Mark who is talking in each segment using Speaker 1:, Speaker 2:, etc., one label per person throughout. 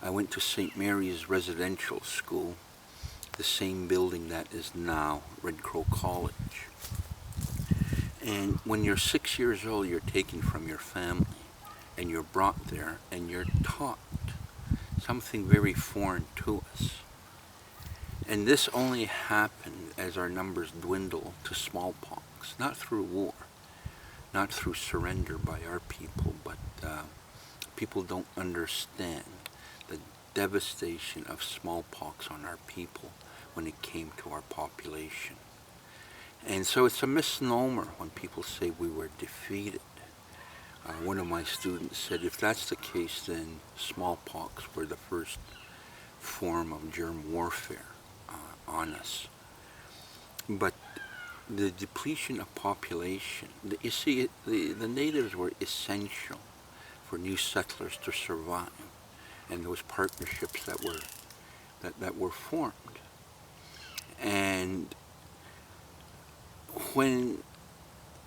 Speaker 1: I went to St. Mary's Residential School, the same building that is now Red Crow College. And when you're 6 years old, you're taken from your family and you're brought there and you're taught something very foreign to us. And this only happened as our numbers dwindle to smallpox, not through war, not through surrender by our people, but people don't understand the devastation of smallpox on our people when it came to our population. And so it's a misnomer when people say we were defeated. One of my students said, if that's the case, then smallpox were the first form of germ warfare on us. But the depletion of population, you see, the natives were essential for new settlers to survive, and those partnerships that were formed. And when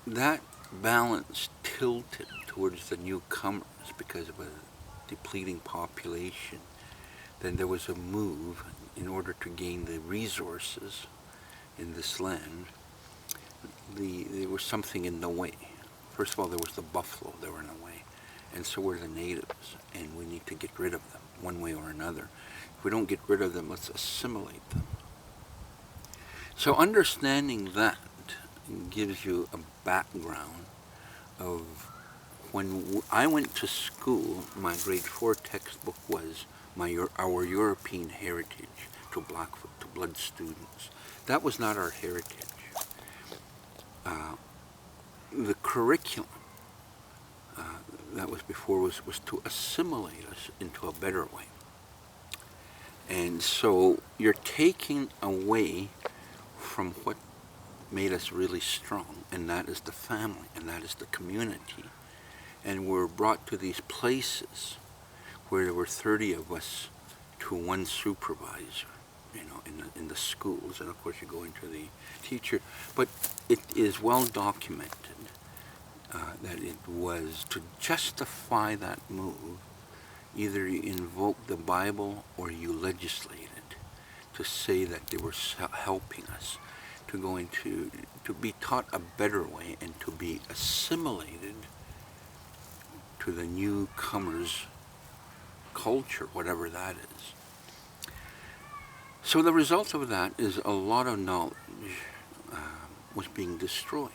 Speaker 1: that balance tilted towards the newcomers because of a depleting population, then there was a move in order to gain the resources in this land. There was something in the way. First of all, there was the buffalo, they were in the way, and so were the natives, and we need to get rid of them one way or another. If we don't get rid of them, let's assimilate them. So understanding that gives you a background of when I went to school, my grade 4 textbook was our European heritage to Blackfoot, to blood students. That was not our heritage. The curriculum that was before was to assimilate us into a better way. And so you're taking away from what made us really strong, and that is the family, and that is the community. And we're brought to these places where there were 30 of us to one supervisor, in the schools, and of course you go into the teacher. But it is well documented that it was to justify that move, either you invoke the Bible or you legislated to say that they were helping us to be taught a better way and to be assimilated to the newcomers' culture, whatever that is. So the result of that is a lot of knowledge was being destroyed,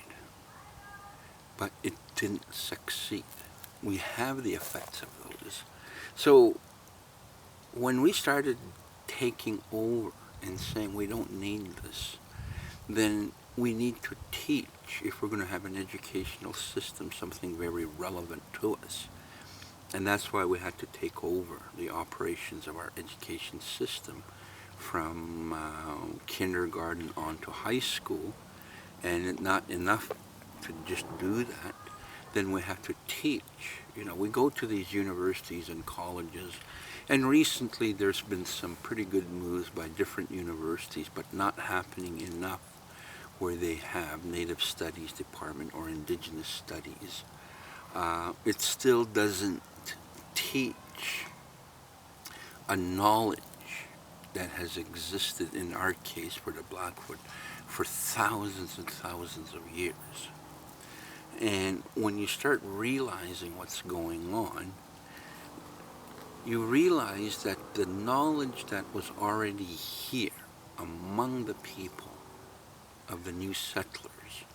Speaker 1: but it didn't succeed. We have the effects of those. So when we started taking over and saying we don't need this, then we need to teach, if we're going to have an educational system, something very relevant to us. And that's why we had to take over the operations of our education system from kindergarten on to high school. And not enough to just do that, then we have to teach. We go to these universities and colleges, and recently there's been some pretty good moves by different universities, but not happening enough where they have Native Studies Department or Indigenous Studies. It still doesn't teach a knowledge that has existed in our case for the Blackfoot for thousands and thousands of years. And when you start realizing what's going on, you realize that the knowledge that was already here among the people of the new settlers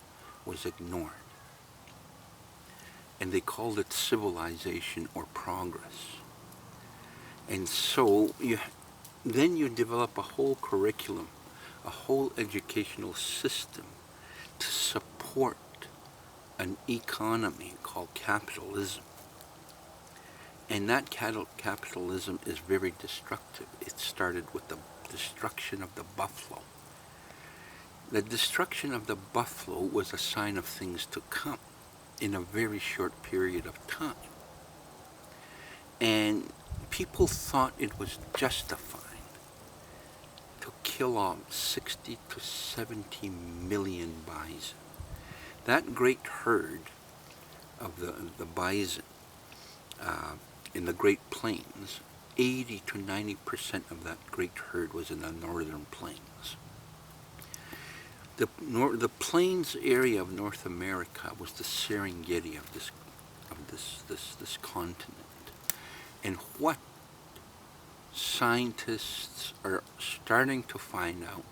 Speaker 1: was ignored. And they called it civilization or progress. And so then you develop a whole curriculum, a whole educational system to support an economy called capitalism. And that capitalism is very destructive. It started with the destruction of the buffalo. The destruction of the buffalo was a sign of things to come in a very short period of time. And people thought it was justified to kill off 60 to 70 million bison. That great herd of the bison in the Great Plains 80 to 90% of that great herd was in the northern plains. The plains area of North America was the Serengeti of this continent. And what scientists are starting to find out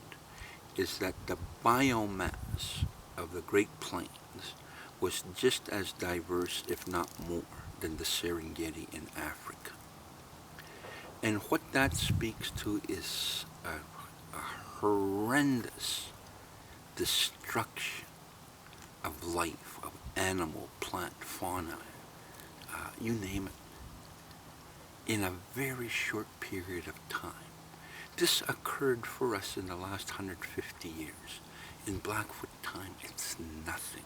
Speaker 1: is that the biomass of the Great Plains was just as diverse, if not more, than the Serengeti in Africa. And what that speaks to is a horrendous destruction of life, of animal, plant, fauna, you name it, in a very short period of time. This occurred for us in the last 150 years. In Blackfoot time, it's nothing.